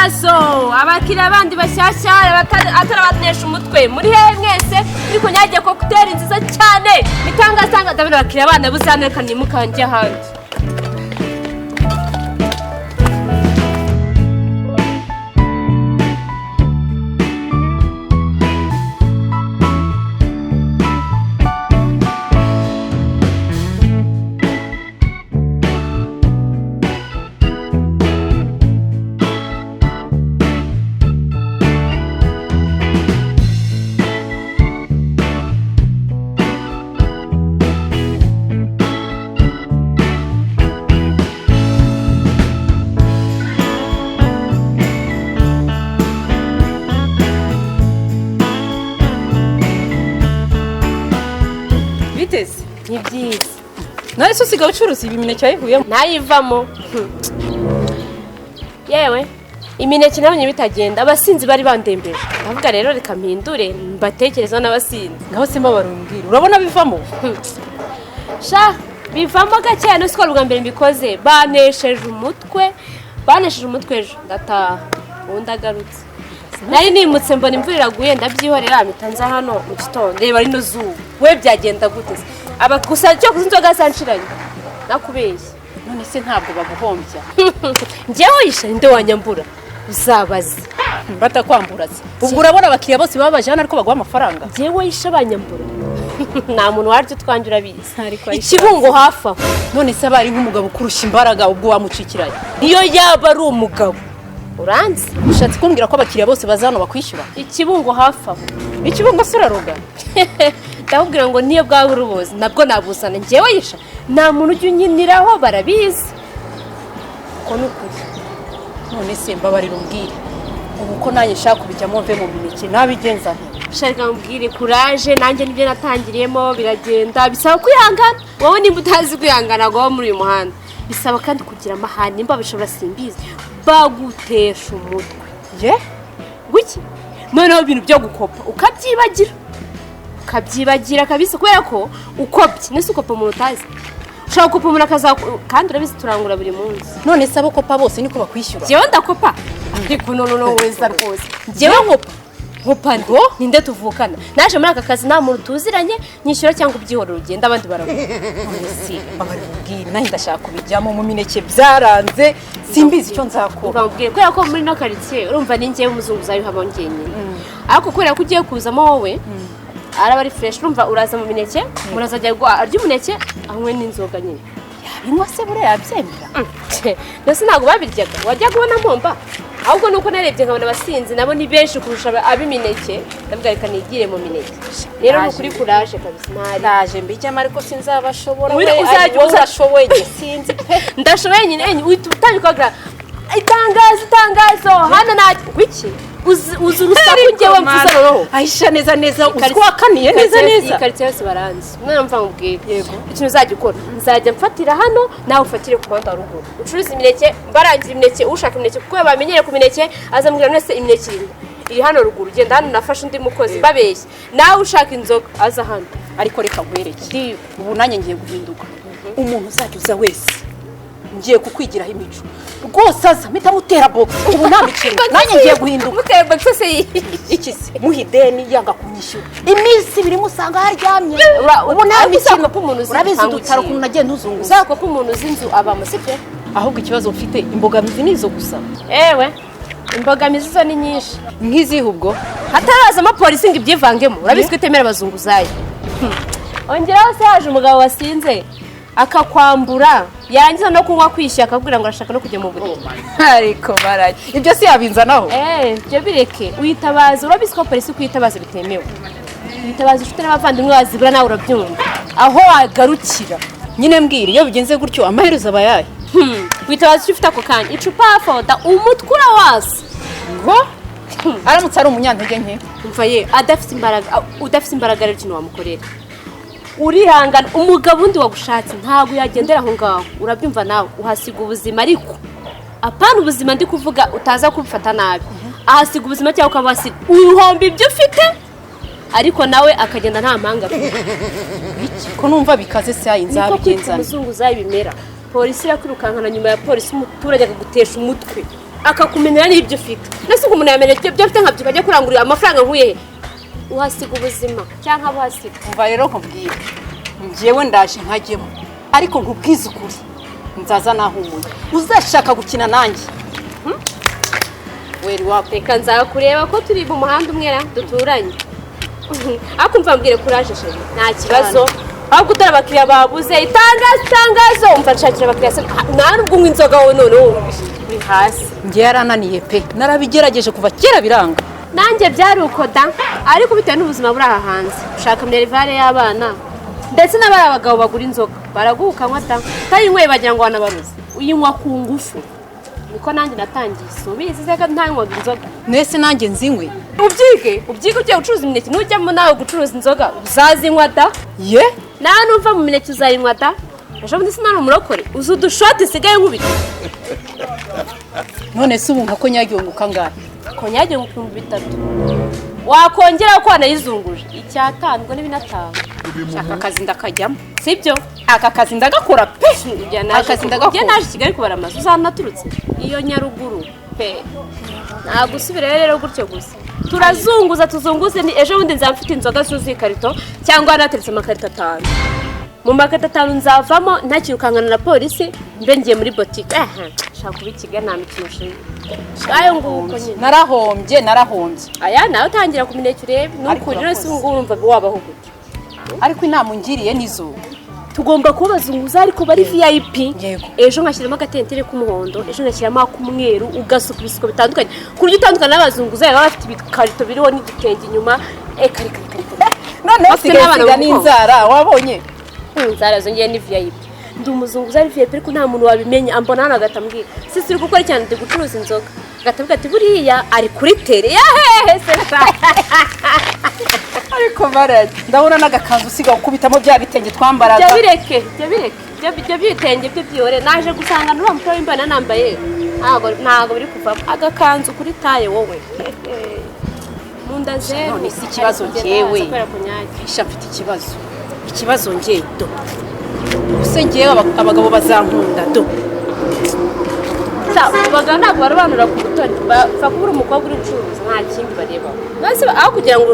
itangazo abakiriya bandi bashyashya atarabatesha umutwe muri hehe mwese ariko nyagiye ko kutera inziza cyane itangazo ndabona abakiriya bana buzaneka nimukanje hanze ni byiza nawe se usigaye ucuruza imineke yayivuyemo ntayivamo yewe imineke nabonye bitagenda abasinzi bari bandembeje ndavuga rero reka mpindure mbatekereza n'abasinzi ngaho simba barumbwira urabona bivamo sha bivamo gake no siko bwa mbere mbikoze banesheje umutwe ejo ndataha ubundi agarutse nari nimutse mbona imvura iraguye ndabyihorera mitanza hano mu gitondo reba rino zuba we byagenda gute gusa cyo kuzinzoga sanshiranye nakubeshye none se ntabwo baguhombya njyewe yisha nde wanyambura uzabaze batakwambura se ubwo urabona abakiriya bose babajana ariko baguha amafaranga njyewe yisha banyambura nta muntu waryo twanjura bizi ikibungo hafi aho none se abari nk'umugabo kurusha imbaraga ubwo wamucikiranye iyo yaba ari umugabo uranzi ushatse kumbwira ko abakiriya bose bazano bakwishyura ikibungo hafi aho ikibungo se uraroga ndakubwira ngo niyo bwawe urubozi nabwo nabuzana njyewe yisha nta muntu ujya unyiniraho barabizi ko ni ukuri none se mbabarira umbwire ubu ko nanjye nshaka kubijyamo mve mu mineke nabigenza shaka mbwire courage nanjye nibyo natangiriyemo biragenda bisaba kwihangana wowe nimba utazi kwihangana ngo muri uyu muhanda bisaba kandi kugira amahane nimba bishobora simbizi bagutesha umutwe ye guki noneho ibintu byo gukopa ukabyibagira kabisa kubera ko ukopye nese ukopa umuntu utazi ushaka gukopa umuntu kandi urabizi turangura buri munsi none se abakopa bose niko bakwishyura njyewe ndakopa ariko noneho weza rwose njyewe nkopa ngo ninde tuvukana naje muri aka kazi nta muntu tuziranye nyishyura cyangwa ubyihorera ugenda abandi baravuga si mbabarira umbwire nanjye ndashaka kubijyamo mu mineke byaranze simbizi icyo nzakora ubwire kubera ko muri no quartier urumva ni njyewe umuzungu uzabihaba ngenye ariko kubera ko ugiye kuzamo wowe araba ari fresh urumva uraza mu mineke murazajya arya umuneke anywe n'inzoga nyine yabinywa se bure yabyemera ndetse ntabwo babiryaga wajyaga ubona mpomba ahubwo nuko narebye nkabona abasinzi nabo ni benshi kurusha abimineke ndavuga reka nigire mu mineke rero nukuri courage kabisa naje mbijyamo ariko sinzabashobora we uzashoboye sinzi pe ndashoboye nyine utandikaga itangazo hano wiki uzi urusaku njyewe mvuze noneho ahisha neza uzwakaniye neza ikarite yose baranzi mwana mva mubwire yego ikintu uzajya ukora nzajya mfatira hano nawe ufatire ku muhanda wa ruguru ucuruza imineke barangira imineke ushaka imineke kuko bamenyere ku mineke azamubwira nese imineke iri hano ruguru genda hano nafashe undi mukozi babeshye nawe ushaka inzoga aza hano ariko reka nkwereke ubu nanjye ngiye guhinduka umuntu uzajya uza wese ngiye kukwigiraho imico rwose aza mpita mutera box ubu nta mikino nanjye ngiye guhinduka mutera box se iki se muhideni yanga kumwishyura iminsi ibiri musanga haryamye ubu nta mikino urabizi dutara ukuntu nagiye ntuzunguza uzako ko umuntu uzinzu aba musibye ahubwo ikibazo mfite imbogamizi nizo gusa ewe imbogamizi zo ni nyinshi nk'izihe ubwo hatarazamo polisi ngo ibyivangemo urabizi ko itemera abazunguzayi ongeraho se haje umugabo wasinze akakwambura yarangiza no kunywa kwishyura akabwira ngo arashaka no kujya mu buriri ariko baraye ibyo si yabinzanaho byo bireke uyitabaza urabizi ko polisi kuyitabaza bitemewe uyitabaza inshuti n'abavandimwe wazibura nawe urabyumva aho wagarukira nyine mbwira iyo bigenze gutyo amaherezo aba yahe uyitabaza icyo ufite ako kanya icupa hafoda umutwe urawasa ngo aramutse ari umunyantege nke umva ye udafite imbaraga rero ikintu wamukorera urihangana umugabo undi wagushatse ntabwo yagendera aho ngaho urabyumva nawe uhasiga ubuzima ariko apana ubuzima ndi kuvuga utaza kubifata nabi ahasiga ubuzima cyangwa ukabasiga uhomba ibyo ufite ariko nawe akagenda nta mpanga ko numva bikaze se inzabigenzana umuzungu uzabimera polisi irakwirukankana nyuma ya polisi umuturage akagutesha umutwe akakumenera n'ibyo ufite nese uko umuntu yamenera ibyo afite nkabyo ukajya kurangurira amafaranga nkuye he uhasiga ubuzima cyangwa abahasiga umva rero nkubwire njyewe ndaje nkajyemo ariko nkubwize ukuri nzaza nahumuye uzashaka gukina nanjye weri wawe reka nzakureba ko turi mu muhanda umwe duturanye ariko mva mbwire kuraje sheri nta kibazo ahubwo utari abakiriya babuze itangazo umva nshakira abakiriya nta nubwo unywa inzoga wowe noneho uri hasi njye yarananiye pe narabigerageje kuva kera biranga nanjye byari uko da ariko bitewe n'ubuzima buri aha hanze ushaka minerivare y'abana ndetse n'abari abagabo bagura inzoga baraguha ukanywa da utayinyweye bagira ngo wanabaruze uyinywa ku ngufu niko nanjye natangiye subizi se ko ntanywaga inzoga nese nanjye nzinywe ubyige ugiye gucuruza imineke nujyamo nawe gucuruza inzoga uzazinywa da ye nawe nuva mu mineke uzayinywa da ejo bundi sinari umurokore uzi udushoti usigaye nkubita none se ubu nka konyagiye unguka ngahe konyagiye ngo 3,000 wakongera ko wanayizunguje 5 ngo ni 5 shaka akazi ndakajyamo sibyo aka kazi ndagakora pe akazi ndagakora naje Kigali kubara amazu uzanaturutse iyo Nyaruguru pe ntabwo usubira rero gutyo gusa tuzunguze ni ejo bundi nzamfite inzoga zuzuye ikarito cyangwa nateretse amakarito 5 mu makarito 5 nzavamo ntakirukankana na polisi mbe ngiye muri boutique shaka kuba Kigali nta micyushe ayo nguko nyine narahombye aya nawe utangira kumineka urebe nuko rero si ngo urumva wabaho gute ariko inama ungiriye nizo tugomba kubazunguza ariko bari VIP yego ejo ngashyiramo agatentere k'umuhondo ejo ngashyiramo ak'umweru ugasuka ibisuko bitandukanye ku buryo utandukana n'abazunguza baba bafite ibikarito biriho n'igitenge inyuma kare none usigaye n'inzara wabonye inzara zongeye ni VIP ndi umuzunguza ari VIP ariko nta muntu wabimenya ambona hano agatambwira sisi turi gukora cyane ndi gucuruza inzoga gatavuga ati buriya ari kuri tere yahehe se ariko barajya ndabona n'agakanzu usiga ukubitamo bya bitenge twambaraga bya bireke byo bitenge byo byore naje gusanga n'uwo mukuru w'imbana nambaye ntago biri kuva agakanzu kuri taye wowe munda zero none si ikibazo ngewe isha mfite ikibazo ngewe do use ngewe abagabo bazankunda do abagabo ntabwo barobanura ku butoni bapfa kubura umukobwa uri gucuruza nta kindi bareba basi aho kugira ngo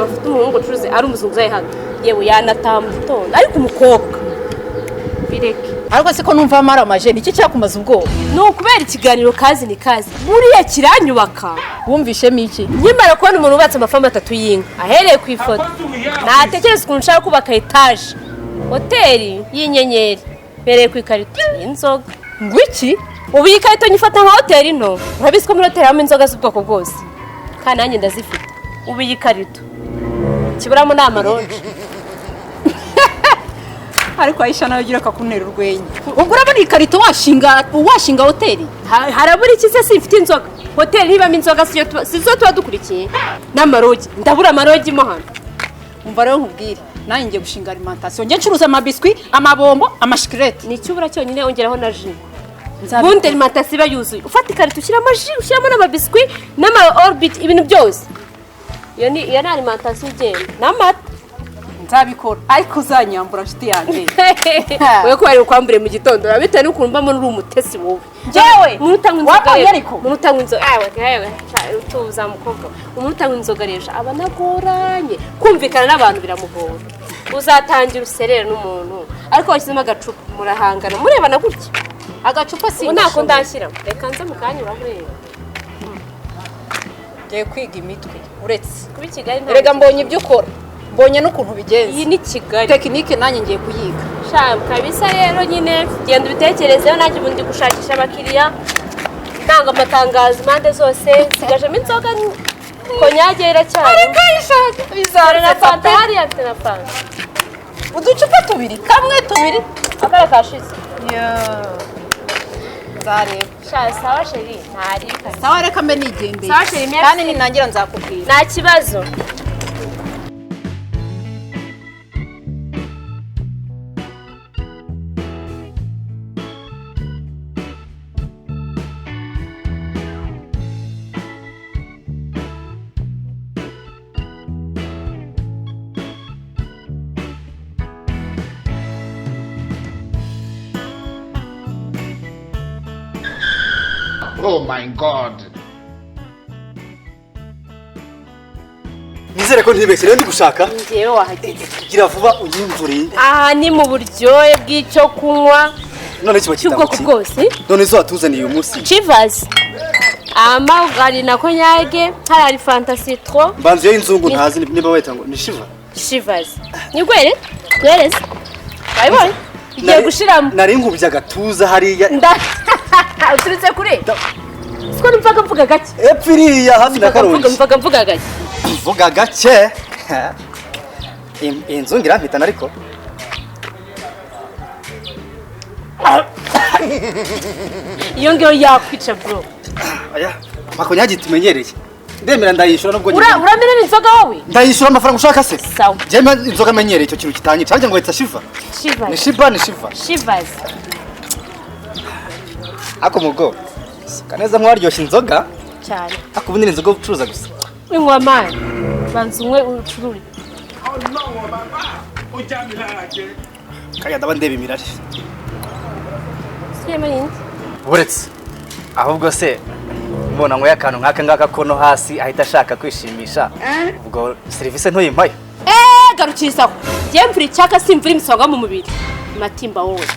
bafite umuhungu ucuruze ari umuzunguzayi hano yewe yanataha mu gitondo ariko umukobwa bireke ariko se ko numva maramaje niki cyakumaza ubwoba ni ukubera ikiganiro kazi ni kazi buriya kiranyubaka wumvishemo iki nyimara kubona umuntu ubatse amafamu 3 y'inka ahereye ku ifoto natekereza ukuntu nshaka kubaka etaje hoteli y'inyenyeri bereye ku ikarito y'inzoga ngwiki ubu iyi karito nyifata nka hoteli nto urabizi ko muri hoteli habamo inzoga z'ubwoko bwose kandi nanjye ndazifite ubu iyi karito kiburamo ni amaronji ariko Aisha nawe ugira akakunera urwenya ubwo urabona iyi karito washinga hoteli harabura iki se simfite inzoga hoteli nibamo inzoga sizo tuba dukurikiye n'amarogi ndabura amarogi mo hano umva rero nkubwire nanjye ngiye gushinga alimentation ngiye ncuruza amabiswi amabombo amashikirete ni icyubura cyonyine ongeraho na ji ubundi alimentation iba yuzuye ufata ikarito ushyiramo ji ushyiramo n'amabiswi n'ama-orbit ibintu byose iyo ni alimentation igenda n'amata nzabikora ariko uzanyambura nshuti yanjye wowe ko bari ukwambure mu gitondo bitewe n'ukuntu mbamo uri umutesi wowe njyewe umuntu utanywa inzoga rero umuntu utanywa inzoga tuza mukobwa umuntu utanywa inzoga rero aba anagoranye kumvikana n'abantu biramugora uzatangira userere n'umuntu ariko washyizemo agacupa murahangana murebana gutya agacupa si ntako ndashyiramo reka nze mukanyura mureba ngiye kwiga imitwe uretse kuba i Kigali nta rega mbonye ibyo ukora mbonye n'ukuntu bigenza iyi ni Kigali tekinike nanjye ngiye kuyiga shaka kabisa rero nyine genda ubitekerezeho nanjye ubundi gushakisha abakiriya ntanga amatangazo impande zose nsigajemo inzoga konyage iracyari ariko ayishaka bizare na fanta hariya afite na fanta uducupa tubiri kamwe tubiri akara kashize nzareba sawa sheri ntari sawa reka mbe nigendeye sawa sheri kandi ninangira nzakubwira nta kibazo Oh my God. Nizere ko ntibeshye rero ndigushaka. ngewe wahageze Gira vuba unyimvuriye. aha ni mu buryohe bw'icyo kunywa None kiba cy'ubwoko kitamuki. bwose None zo watuzaniye uyu munsi. Chivas amagari na konyage hari fanta citro Mbanzu y'inzungu ntazi niba weta ngo ni Shiva. Chivas nigwere gwereze bayibonye igiye gushiramo Nari ngubye agatuza hariya. uturutse kure siko numvaga mvuga gake Epfiriya hafi na Karongi. mvuga gake Mvuga gake. Inzungu irampitana ariko. iyo ngiyo yakwica bro Aya, makonyagi tumenyereye. Ndemera ndayishura nubwo uramenera inzoga wowe ndayishura amafaranga ushaka se. sawa Jema inzoga menyereye icyo kintu kitanye. Cyangwa ngo yitsa Shiva. Ni Shiva ni Shiva. Chivas Ako mugo. Kaneza mwaryoshye inzoga. cyane Ako bunini inzoga ucuruza gusa. winywa amani banza unywe ucurure Kaya ndaba ndeba imirari. siyema yindi Buretse. Ahubwo se mbona ngo yakantu nkaka ngaka kono hasi ahita ashaka kwishimisha. Ubwo service ntuyimpaye. garukisaho ngiye mvura icyaka simvura imisonga mu mubiri matimba wowe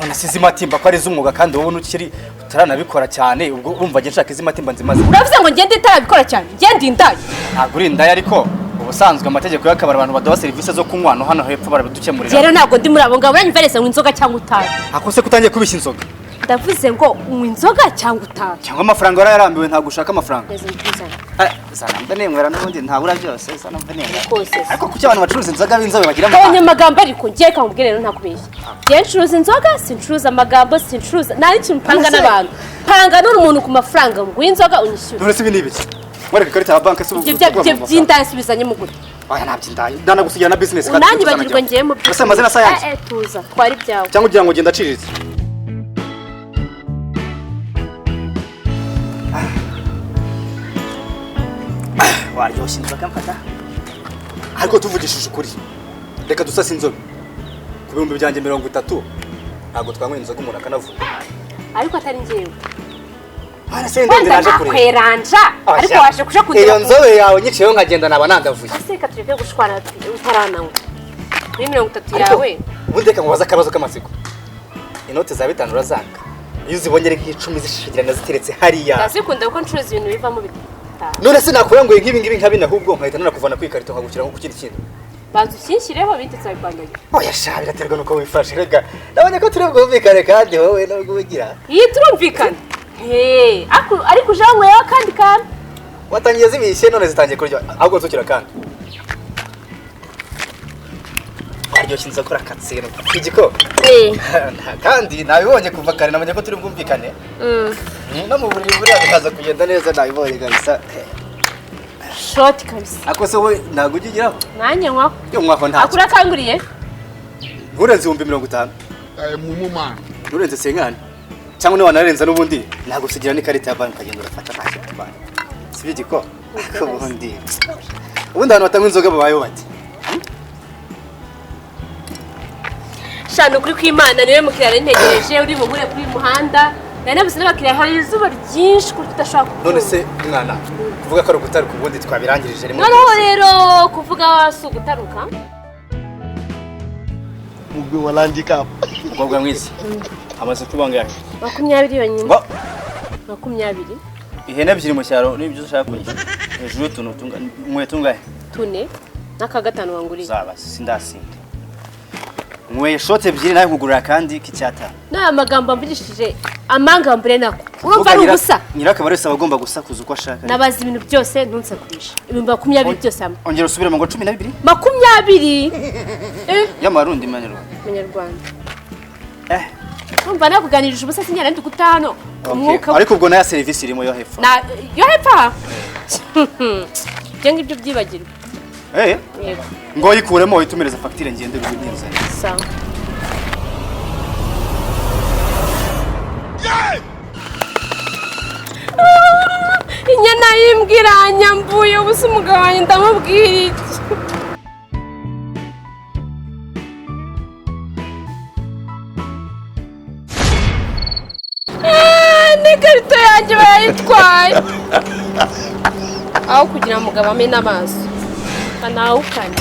None sizi matimba ko ari z'umwuga kandi wowe nukiri utaranabikora cyane ubwo urumva nge nshaka izi matimba nzimaze. uravuze ngo ngende itarabikora cyane ngende indaye Ntabwo uri indaya ariko ubusanzwe amategeko y'akabari abantu baduha serivisi zo kunywa no hano hepfo barabidukemurira. rero ntabwo ndi muri abo ngabo uranyumvereza ngo inzoga cyangwa utabi Akose kutangiye kubishya inzoga. ndavuze ngo unywa inzoga cyangwa utabi Cyangwa amafaranga warayarambiwe ntabwo ushaka amafaranga. Ngeze mbizana. Sana mbe nemwera n'ubundi ntabura byose sana mbe nemwera. Kose. Ariko kuki abantu bacuruza inzoga b'inzobe bagira Abonye amagambo ariko ngiye kamubwire rero ntakubeshya. Ngiye ncuruza inzoga, sincuruza amagambo, sincuruza nta n'ikintu mpanga n'abantu. Panga n'umuntu ku mafaranga ngo inzoga unyishyure. None se ibi ni ibiki? Mwereka ikarita ya banki se ubu. Ibyo by'indaya subizanye mu gute. Aya ntabyindaye. Dana gusigira na business kandi. Nanjye bagirwa ngiye mu Ese amazina sayansi. tuza twari byawe. Cyangwa ugira ngo genda aciriritse. Waryoshye inzoga mfata. Ariko tuvugishije ukuri. Reka dusase inzoga. Ku bihumbi byanjye 30 ntabwo twanywa inzoga umuntu akanavuga. Ariko atari ngewe. Ara se ndende naje kure. Kweranja. Ariko waje kuja kundira. Iyo nzobe yawe nyiciyeho nkagenda naba nandavuye. Ase ka tureke gushwana utarananywa. Kuri 30 yawe. Ubundi reka mubaza akabazo k'amatsiko. Inote za 5 urazanga. Iyo uzibonye ari nk'icumi zishigirana ziteretse hariya. Ndazikunda kuko ncuruza ibintu bivamo bitatu. None se nakubwira ngo nk'ibi nkabina ahubwo nkahita nanakuvana ku ikarito nkagushyira nko ku kindi kintu. Banza ushyinshireho bindi nzabikwandagira. Oya sha biraterwa nuko wifashe rega. Nabonye ko turi bwumvikane kandi wowe nubwo ugira. Iyi turumvikana. Ariko uje wanyweye akandi kantu. Watangiye zibishye none zitangiye kurya. Ahubwo nzukira kandi. Waryoshye inzakora katsino. Igiko. Kandi nabibonye kuva kare namenye ko turi bwumvikane. No mu buriri buriya bikaza kugenda neza nabibonye kabisa. Shoti kabisa. Ako se wowe ntabwo ugigiraho? Nanjye nkwa. Yo mwako nta. Akura kanguriye? Nturenze 50. Mumu man. Nturenze senkani. Cyangwa ne wanarenza n'ubundi ntabwo usigira n'ikarita ya banki ukagenda urafata ntacyo tubana. Si bigiko? Ko ubundi. Ubundi abantu batanywa inzoga babayeho bati. Shano kuri kwimana niwe mukiriya ntegereje uri mu mure kuri muhanda. Nanabuze n'abakiriya hari izuba ryinshi kuko tudashaka kuvuga. None se mwana kuvuga ko ari ugutaruka ubundi twabirangirije rimwe. Noneho rero kuvuga si ugutaruka. Mugwi wa landicap. Umukobwa mwiza. Amaze kubanga 20 yonyine. Ngo 20. ihene ebyiri mu cyaro n'ibyo ushaka kurya. Hejuru y'utuntu tunga mwetu ngahe? Tune n'aka gatanu wanguriye. Zaba sindasinda. Mwe shot ebyiri nayo kugurira kandi kicyata. Na amagambo mbigishije amangambure nako. Urumva ari ubusa. Nyiraka barese abagomba gusakuza uko ashaka. Nabaza ibintu byose ntunsakurisha. Ibihumbi 20 byose hamwe. Ongera usubire mu ngo 12. 20. Y'amarundi manyarwanda. Munyarwanda. Urumva nakuganirije ubusa sinyana ndi gutano. Umwuka. Ariko ubwo na service irimo yo hepfo. Na yo hepfo. Jenga ibyo byibagirwa. Yego. Ngo yikuremo itumereza facture ngende bibinza. Sawa. Inyana yimbwiranya mvuye ubusa umugabo wanjye ndamubwira iki? n'ikarito yanjye barayitwaye aho kugira ngo mugabo amene amaso banawukane